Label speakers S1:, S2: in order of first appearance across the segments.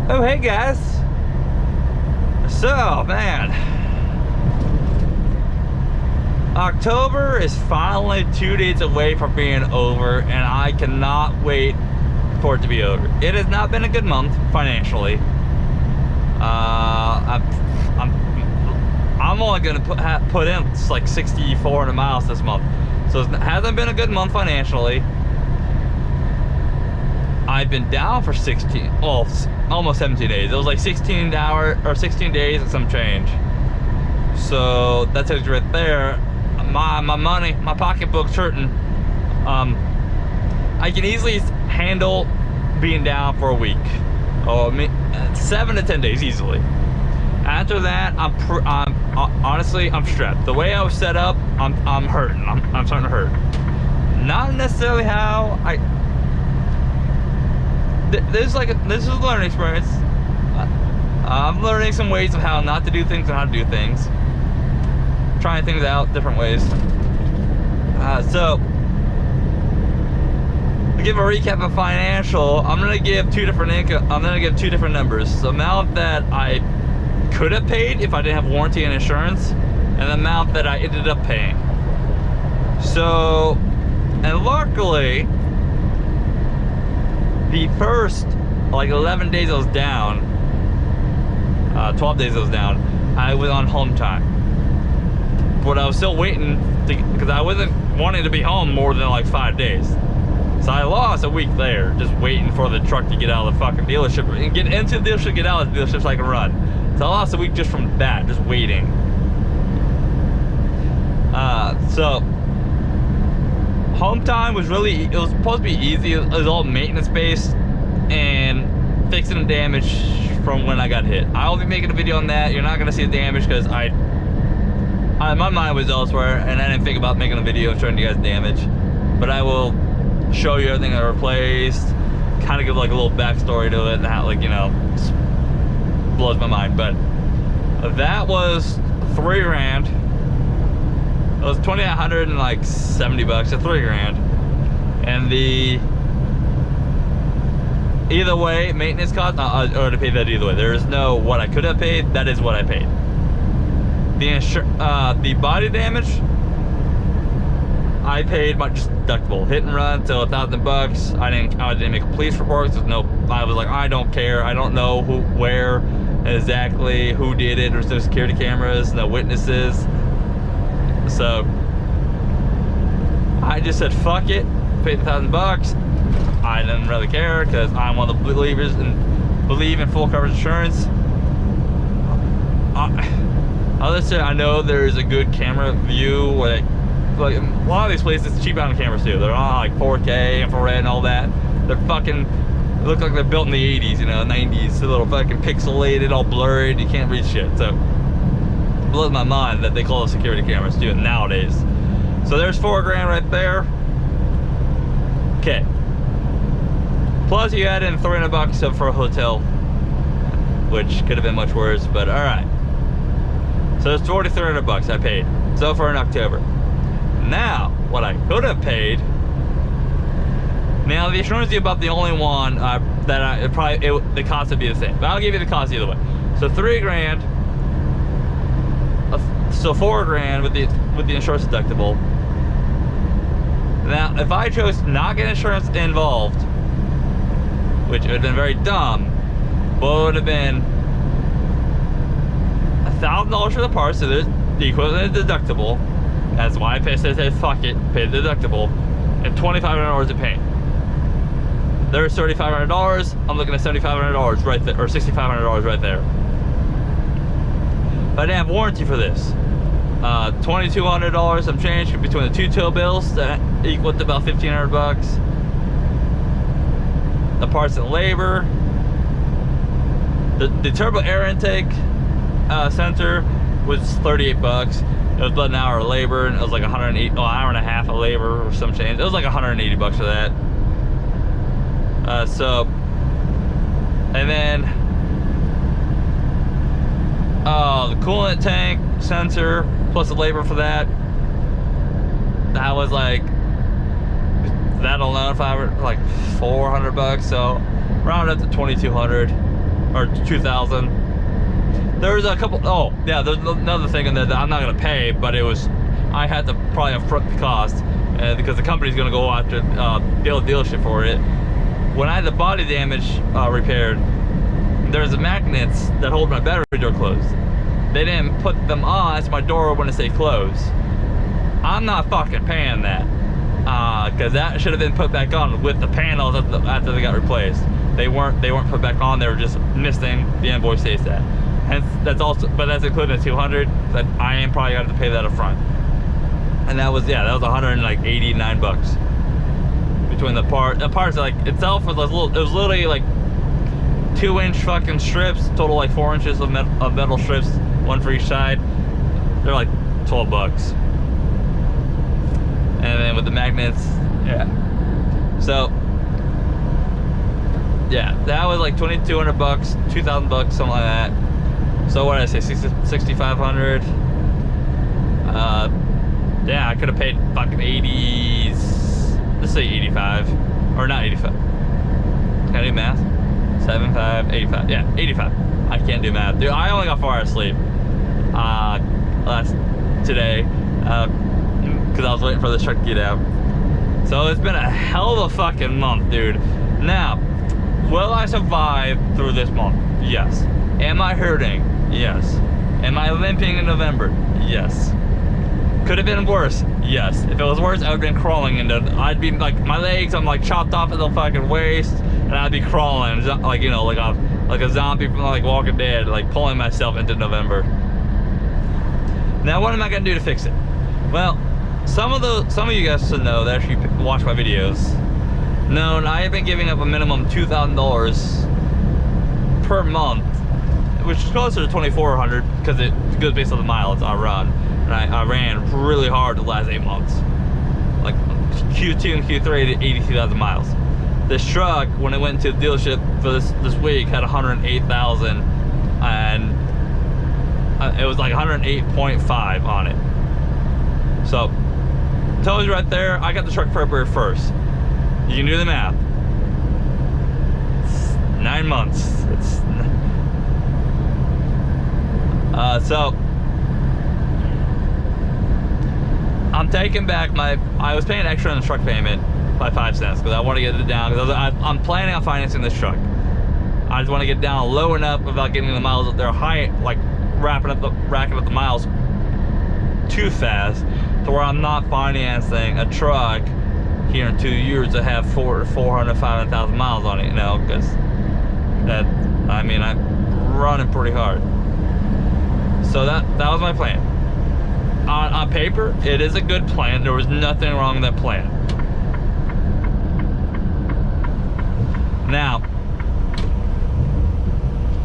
S1: Oh, hey guys. So, man, October is finally 2 days away from being over, and I cannot wait for it to be over. It has not been a good month financially. I'm only gonna put in like 6,400 miles this month, so it hasn't been a good month financially. I've been down for 16, well, almost 17 days. It was like 16 days and some change. So that tells you right there, my money, my pocketbook's hurting. I can easily handle being down for a week, or 7 to 10 days easily. After that, honestly, I'm strapped. The way I was set up, I'm hurting. I'm starting to hurt. Not necessarily how this is a learning experience. I'm learning some ways of how not to do things and how to do things. Trying things out different ways. So to give a recap of financial, I'm gonna give two different numbers. The amount that I could have paid if I didn't have warranty and insurance, and the amount that I ended up paying. So, and luckily, the first like 11 days I was down, 12 days I was down, I was on home time. But I was still waiting because I wasn't wanting to be home more than like 5 days. So I lost a week there just waiting for the truck to get out of the fucking dealership and get into the dealership, get out of the dealership so I can run. So I lost a week just from that, just waiting. So home time was it was supposed to be easy. It was all maintenance based and fixing the damage from when I got hit. I'll be making a video on that. You're not gonna see the damage because my mind was elsewhere and I didn't think about making a video showing you guys damage. But I will show you everything I replaced, kind of give like a little backstory to it and how, like, you know, blows my mind. But that was $3,000. It was $2,970 to $3,000, and either way maintenance cost, I already paid that either way. There is no what I could have paid. That is what I paid. The body damage, I paid my just deductible. Hit and run till $1,000. I didn't make a police report. I was like, I don't care. I don't know where exactly who did it. There's no security cameras, no witnesses. So I just said fuck it, paid $1,000. I didn't really care because I'm one of the believers and believe in full coverage insurance. I know there's a good camera view where like a lot of these places cheap out on cameras too. They're on like 4K, infrared, and all that. They're fucking look like they're built in the 80s, you know, 90s. A little fucking pixelated, all blurred. You can't read shit. So it blows my mind that they call it security cameras too nowadays. So there's $4,000 right there. Okay. Plus you add in $300 for a hotel, which could have been much worse, but all right. So it's $4,300 I paid so far in October. Now, what I could have paid. Now the insurance is about the only one the cost would be the same, but I'll give you the cost either way. So $3,000. So $4,000 with the insurance deductible. Now, if I chose to not get insurance involved, which would have been very dumb, but it would have been $1,000 for the parts, so there's the equivalent of deductible. That's why I said fuck it, pay the deductible, and $2,500 to pay. There's $3,500. I'm looking at $7,500 right there, or $6,500 right there. But I didn't have warranty for this. $2,200 some change between the two tow bills that equal to about $1,500. The parts and labor. The turbo air intake sensor was $38. It was about an hour of labor, and it was like an hour and a half of labor or some change. It was like $180 for that. And then the coolant tank sensor plus the labor for that. That was like that alone, like $400. So round up to $2,200. or 2,000. There's a couple. Oh yeah, there's another thing in there that I'm not gonna pay, but I had to probably upfront the cost because the company's gonna go after the dealership for it. When I had the body damage repaired, there's the magnets that hold my battery door closed. They didn't put them on, so my door wouldn't stay closed. I'm not fucking paying that, because that should have been put back on with the panels after they got replaced. They weren't put back on. They were just missing. The invoice states that. Hence, that's including the 200. That I am probably gonna have to pay that up front. And that was 189 bucks between the part. The parts like itself was little. It was literally like 2-inch fucking strips, total like 4 inches of metal strips, one for each side. They're like 12 bucks. And then with the magnets, yeah. So yeah, that was like 2,200 bucks, 2,000 bucks, something like that. So what did I say, 6,500? Yeah, I could have paid fucking 80s. Let's say 85, or not 85. Can I do math? 75, 85. Yeah, 85. I can't do math, dude. I only got 4 hours sleep today because I was waiting for this truck to get out. So it's been a hell of a fucking month, dude. Now, will I survive through this month? Yes. Am I hurting? Yes. Am I limping in November? Yes. Could have been worse? Yes. If it was worse, I would have been crawling into. I'd be like, my legs, I'm like chopped off at the fucking waist, and I'd be crawling like, you know, like a zombie from like Walking Dead, like pulling myself into November. Now, what am I gonna do to fix it? Well, some of you guys should know that actually watch my videos. No, I have been giving up a minimum $2,000 per month, which is closer to 2,400 because it goes based on the miles I run. And I ran really hard the last 8 months. Like Q2 and Q3 did 82,000 miles. This truck, when it went to the dealership for this week, had 108,000, and it was like 108.5 on it. So, tells you right there, I got the truck February 1st. You can do the math. It's 9 months. So I'm taking back I was paying extra on the truck payment by 5 cents because I want to get it down, because I'm planning on financing this truck. I just want to get down low enough without getting the miles up there high, like racking up the miles too fast, to where I'm not financing a truck here in 2 years to have 500,000 miles on it, you know, because I'm running pretty hard. So that was my plan. On paper, it is a good plan. There was nothing wrong with that plan. Now,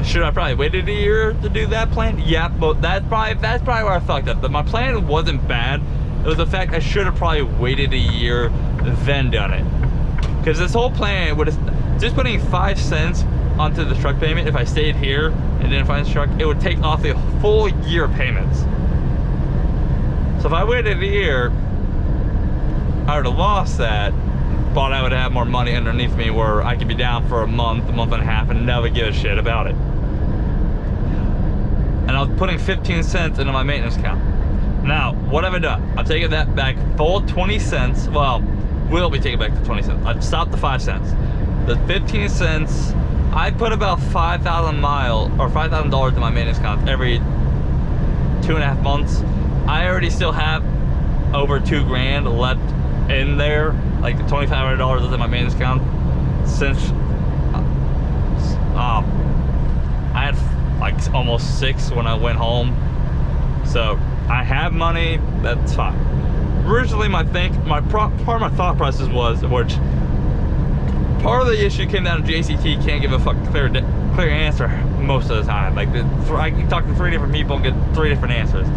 S1: should I probably waited a year to do that plan? Yeah, but that's probably where I fucked up. But my plan wasn't bad. It was the fact I should have probably waited a year, then done it. Because this whole plan would have, just putting 5 cents onto the truck payment, if I stayed here and didn't finance the truck, it would take off the full year of payments. So if I waited a year, I would have lost that, but I would have more money underneath me where I could be down for a month and a half and never give a shit about it. And I was putting 15 cents into my maintenance account. Now, what have I done? I've taken that back full 20 cents. Well, we'll be taking back the 20 cents. I've stopped the 5 cents. The 15 cents, I put about 5,000 miles or $5,000 in my maintenance account every 2.5 months. I already still have over $2,000 left in there, like the $2,500 is in my maintenance account, since I had like almost 6 when I went home. So I have money, that's fine. Originally part of my thought process was, which part of the issue came down to JCT can't give a clear answer most of the time. Like I can talk to 3 different people and get 3 different answers.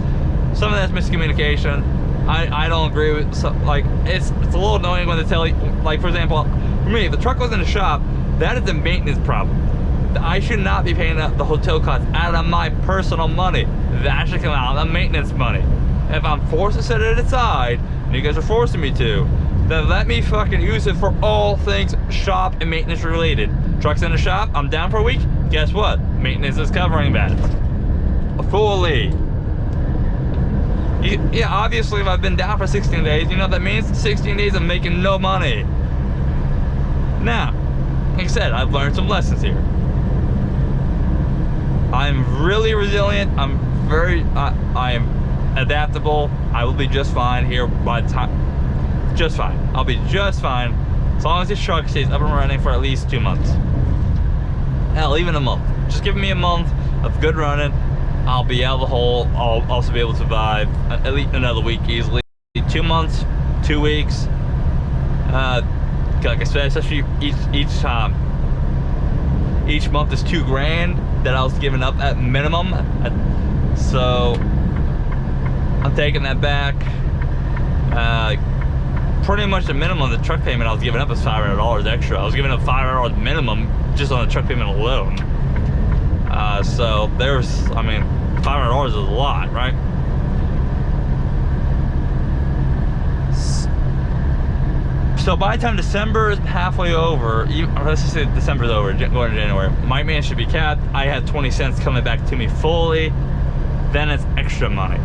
S1: Some of that's miscommunication. I don't agree with, like, it's a little annoying when they tell you, like, for example, for me, if the truck was in the shop, that is a maintenance problem. I should not be paying the hotel costs out of my personal money. That should come out of the maintenance money. If I'm forced to set it aside, and you guys are forcing me to, then then let me fucking use it for all things shop and maintenance related. Truck's in the shop, I'm down for a week. Guess what? Maintenance is covering that fully. Yeah, obviously if I've been down for 16 days, you know what that means? 16 days of making no money. Now, like I said, I've learned some lessons here. I'm really resilient. I'm I am adaptable. I will be just fine here by the time. Just fine. I'll be just fine as long as this truck stays up and running for at least 2 months. Hell, even a month. Just give me a month of good running. I'll be out of the hole. I'll also be able to survive at least another week easily. 2 months, 2 weeks. Like I said, especially each month is $2,000 that I was giving up at minimum. So I'm taking that back. Pretty much the minimum of the truck payment I was giving up is $500 extra. I was giving up $500 minimum just on the truck payment alone. So there's, I mean, $500 is a lot, right? So by the time December is halfway over, let's just say December's over, going to January, my man should be capped. I had 20 cents coming back to me fully. Then it's extra money.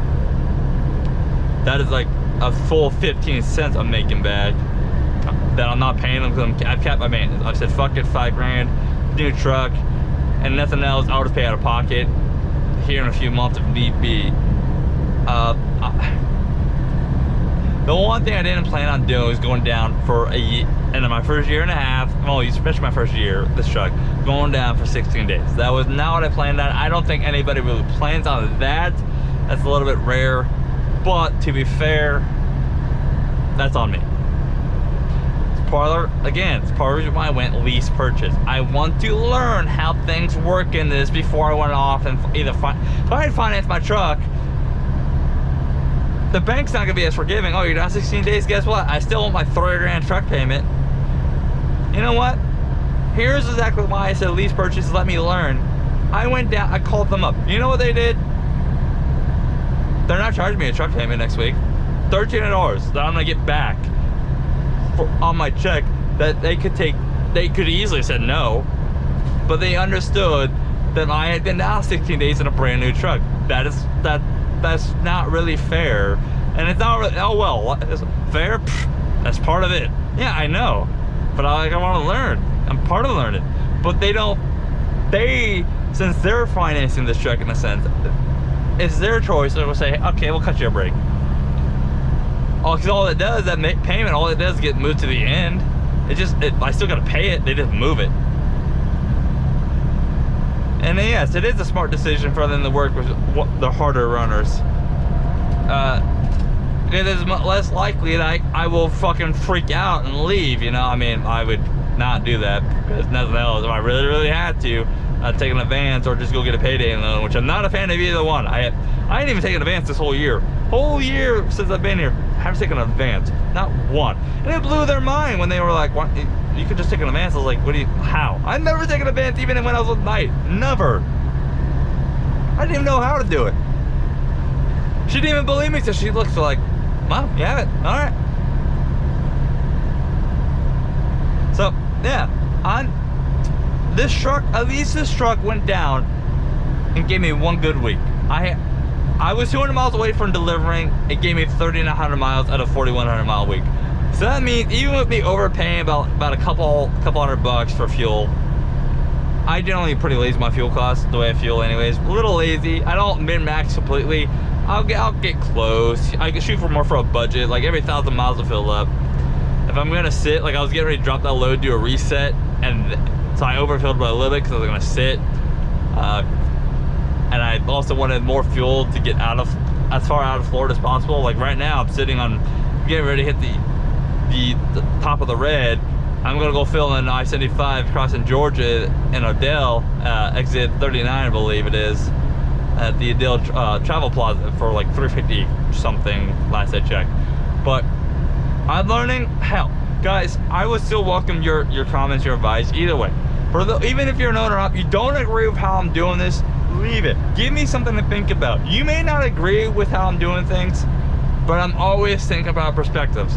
S1: That is like a full 15 cents I'm making back that I'm not paying them because I've capped my maintenance. I've said fuck it, $5,000, new truck, and nothing else. I'll just pay out of pocket here in a few months if need be. The one thing I didn't plan on doing was going down for a year, and in my first year and a half, well, especially my first year, this truck, going down for 16 days. That was not what I planned on. I don't think anybody really plans on that. That's a little bit rare, but to be fair, that's on me. It's part of, again, it's part of the reason why I went lease purchase. I want to learn how things work in this before I went off and either if I had financed my truck, the bank's not gonna be as forgiving. Oh, you're down 16 days, guess what? I still want my $3,000 truck payment. You know what? Here's exactly why I said lease purchase, let me learn. I went down, I called them up. You know what they did? They're not charging me a truck payment next week. $1,300 that I'm gonna get back on my check that they could easily said no, but they understood that I had been down 16 days in a brand new truck. That's not really fair. And it's not really, oh well, it's fair? Pfft, that's part of it. Yeah, I know. But I want to learn. I'm part of learning. But since they're financing this truck in a sense, it's their choice. They'll say, okay, we'll cut you a break. Because all it does, that payment, all it does is get moved to the end. I still gotta pay it, they just move it. And then, yes, it is a smart decision for them to work with the harder runners. It is less likely that I will fucking freak out and leave, you know? I mean, I would not do that because nothing else. If I really, really had to, I'd take an advance or just go get a payday loan, which I'm not a fan of either one. I ain't even taken an advance this whole year. Whole year since I've been here, I haven't taken an advance, not one. And it blew their mind when they were like, what? You could just take an advance. I was like, how? I've never taken an advance even when I was with night. Never. I didn't even know how to do it. She didn't even believe me, so she looks like, Mom, you have it, all right. So, yeah, on this truck, at least this truck went down and gave me one good week. I was 200 miles away from delivering. It gave me 3,900 miles out of 4,100 mile week. So that means even with me overpaying about a couple $100 for fuel, I generally pretty lazy with my fuel costs, the way I fuel anyways. A little lazy. I don't min-max completely. I'll get close. I can shoot for more for a budget. Like every 1,000 miles to fill up. If I'm gonna sit, like I was getting ready to drop that load, do a reset, and so I overfilled by a little bit because I was gonna sit. And I also wanted more fuel to get as far out of Florida as possible. Like right now, I'm sitting on, getting ready to hit the top of the red. I'm gonna go fill in I-75 crossing Georgia in Odell, exit 39, I believe it is, at the Odell Travel Plaza for like $350 something last I checked. But I'm learning. Hell, guys, I would still welcome your comments, your advice, either way. Even if you're an owner op, you don't agree with how I'm doing this, leave it. Give me something to think about. You may not agree with how I'm doing things, but I'm always thinking about perspectives.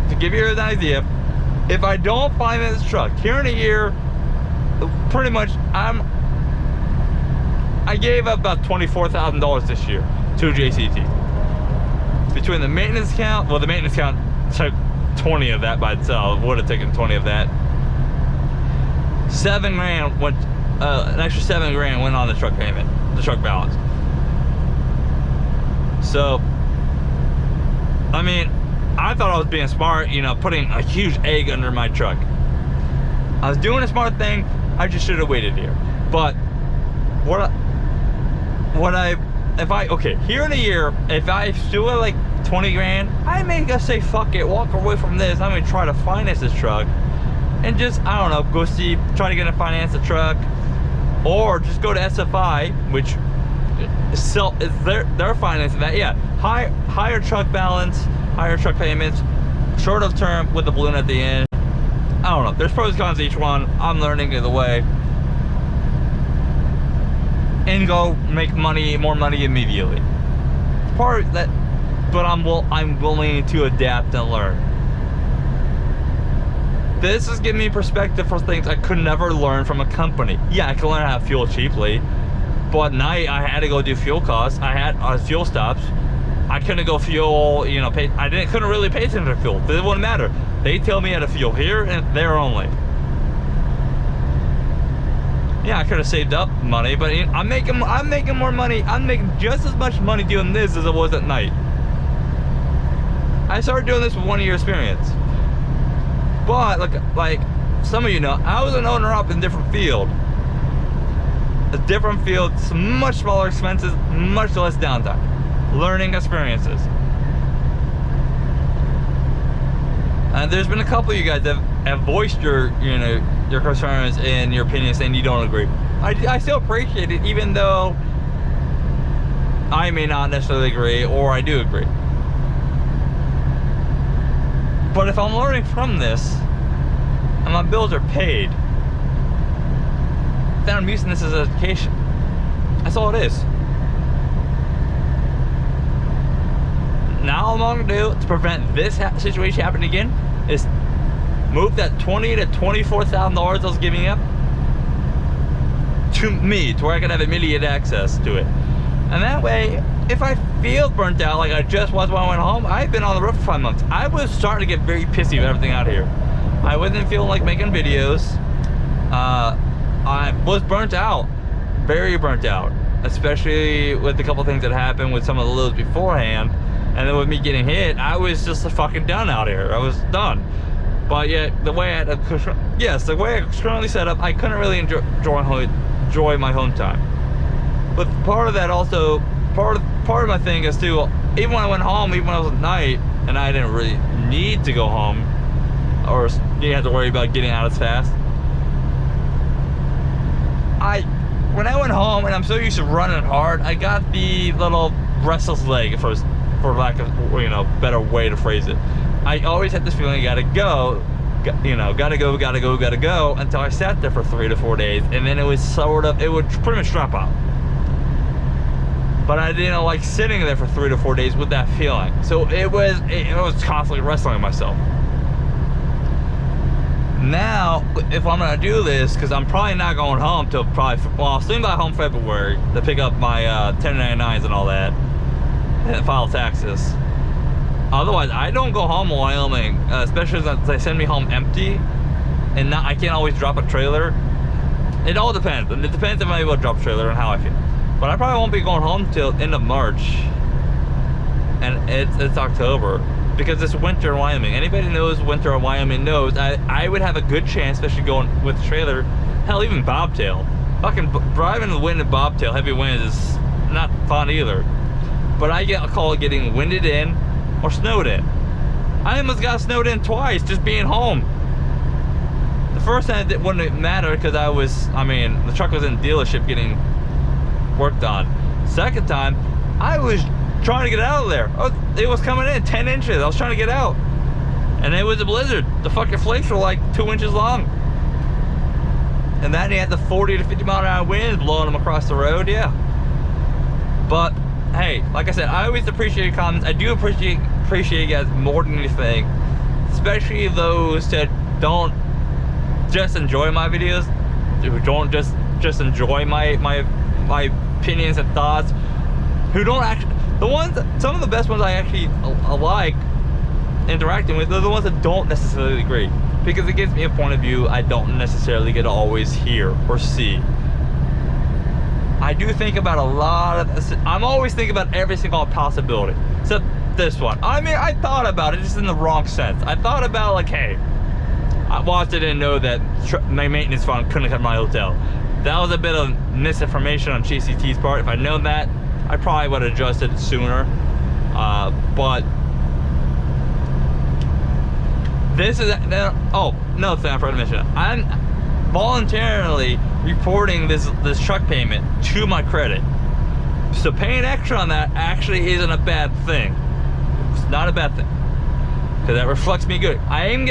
S1: to give you an idea, if I don't finance this truck here in a year, pretty much I gave up about $24,000 this year to JCT. Between the maintenance account, well, the maintenance account took 20 of that by itself, would have taken 20 of that. $7 grand went, an extra $7 grand went on the truck payment, the truck balance. So, I mean, I thought I was being smart, you know, putting a huge egg under my truck. I was doing a smart thing. I just should have waited here. But okay, here in a year, if I still have like 20 grand, I may just say fuck it, walk away from this. I'm gonna try to finance this truck and just, I don't know, go see, try to get a finance the truck, or just go to SFI, which they're financing that. Yeah, higher truck balance, higher truck payments, short of term with the balloon at the end. I don't know. There's pros and cons to each one. I'm learning either way. And go make money, more money immediately. Part that, but I'm willing to adapt and learn. This is giving me perspective for things I could never learn from a company. Yeah, I can learn how to fuel cheaply, but at night I had to go do fuel costs. I had fuel stops. I couldn't go fuel, you know, couldn't really pay attention to fuel. It wouldn't matter. They tell me how to fuel here and there only. Yeah, I could have saved up money, but I'm making more money. I'm making just as much money doing this as it was at night. I started doing this with 1 year experience. But like some of you know, I was an owner up in a different field. A different field, some much smaller expenses, much less downtime. Learning experiences. And there's been a couple of you guys that have voiced your concerns and your opinions saying you don't agree. I still appreciate it, even though I may not necessarily agree, or I do agree. But if I'm learning from this and my bills are paid, then I'm using this as education. That's all it is. Now all I'm gonna do to prevent this situation happening again is move that $20,000 to $24,000 I was giving up to me, to where I can have immediate access to it. And that way, if I feel burnt out like I just was when I went home, I've been on the road for 5 months. I was starting to get very pissy with everything out here. I wasn't feeling like making videos. I was burnt out, very burnt out, especially with a couple things that happened with some of the loads beforehand. And then with me getting hit, I was just fucking done out here. I was done. But yet, the way I was currently set up, I couldn't really enjoy my home time. But part of that also, part of my thing is too, even when I went home, even when I was at night, and I didn't really need to go home, or you didn't have to worry about getting out as fast. When I went home, and I'm so used to running hard, I got the little restless leg for lack of, better way to phrase it. I always had this feeling I gotta go, until I sat there for 3 to 4 days, and then it would pretty much drop out. But I didn't like sitting there for 3 to 4 days with that feeling. So it was constantly wrestling with myself. Now, if I'm gonna do this, because I'm probably not going home till I'll soon be home February to pick up my 1099s and all that, and file taxes. Otherwise, I don't go home in Wyoming, especially since they send me home empty, and I can't always drop a trailer. It all depends. It depends if I'm able to drop a trailer and how I feel. But I probably won't be going home till end of March, and it's October, because it's winter in Wyoming. Anybody who knows winter in Wyoming knows I would have a good chance, especially going with a trailer. Hell, even bobtail. Fucking driving in the wind and bobtail, heavy winds is not fun either. But I get a call getting winded in or snowed in. I almost got snowed in twice just being home. The first time it wouldn't matter because the truck was in the dealership getting worked on. Second time, I was trying to get out of there. It was coming in 10 inches. I was trying to get out. And it was a blizzard. The fucking flakes were like 2 inches long. And then you had the 40 to 50 mile an hour winds blowing them across the road, yeah. But hey, like I said, I always appreciate your comments. I do appreciate you guys more than anything especially those that don't just enjoy my videos, who don't just enjoy my opinions and thoughts, who don't actually, some of the best ones I actually like interacting with are the ones that don't necessarily agree, because it gives me a point of view I don't necessarily get to always hear or see. I do think about a lot of this. I'm always thinking about every single possibility, except this one. I mean, I thought about it just in the wrong sense. I thought about, like, hey, I didn't know that my maintenance fund couldn't come to my hotel. That was a bit of misinformation on GCT's part. If I'd known that, I probably would have adjusted it sooner. But this is, oh, no thing I forgot to mention. I'm voluntarily reporting this truck payment to my credit. So paying extra on that actually isn't a bad thing. It's not a bad thing, because that reflects me good. I am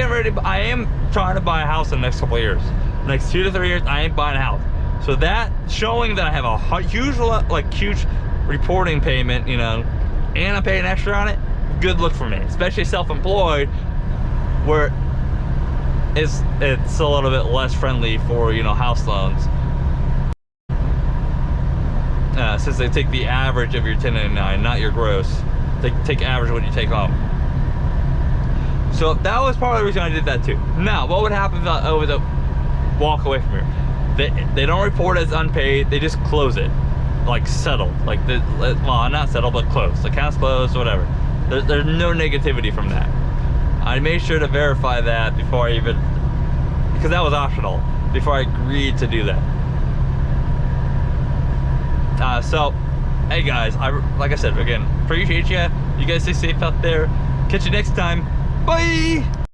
S1: trying to buy a house in the next couple of years. The next 2 to 3 years, I ain't buying a house. So that showing that I have a huge reporting payment, you know, and I'm paying extra on it, good look for me. Especially self-employed, where it's a little bit less friendly for, you know, house loans. Since they take the average of your 1099, not your gross. They take average of what you take home. So that was part of the reason I did that too. Now, what would happen if I was to walk away from here? They don't report as unpaid, they just close it. Like settled. Like, well, not settled, but closed. Account's closed, whatever. There's no negativity from that. I made sure to verify that before I even, because that was optional, before I agreed to do that. So, hey guys, like I said, again, appreciate you. You guys stay safe out there. Catch you next time. Bye!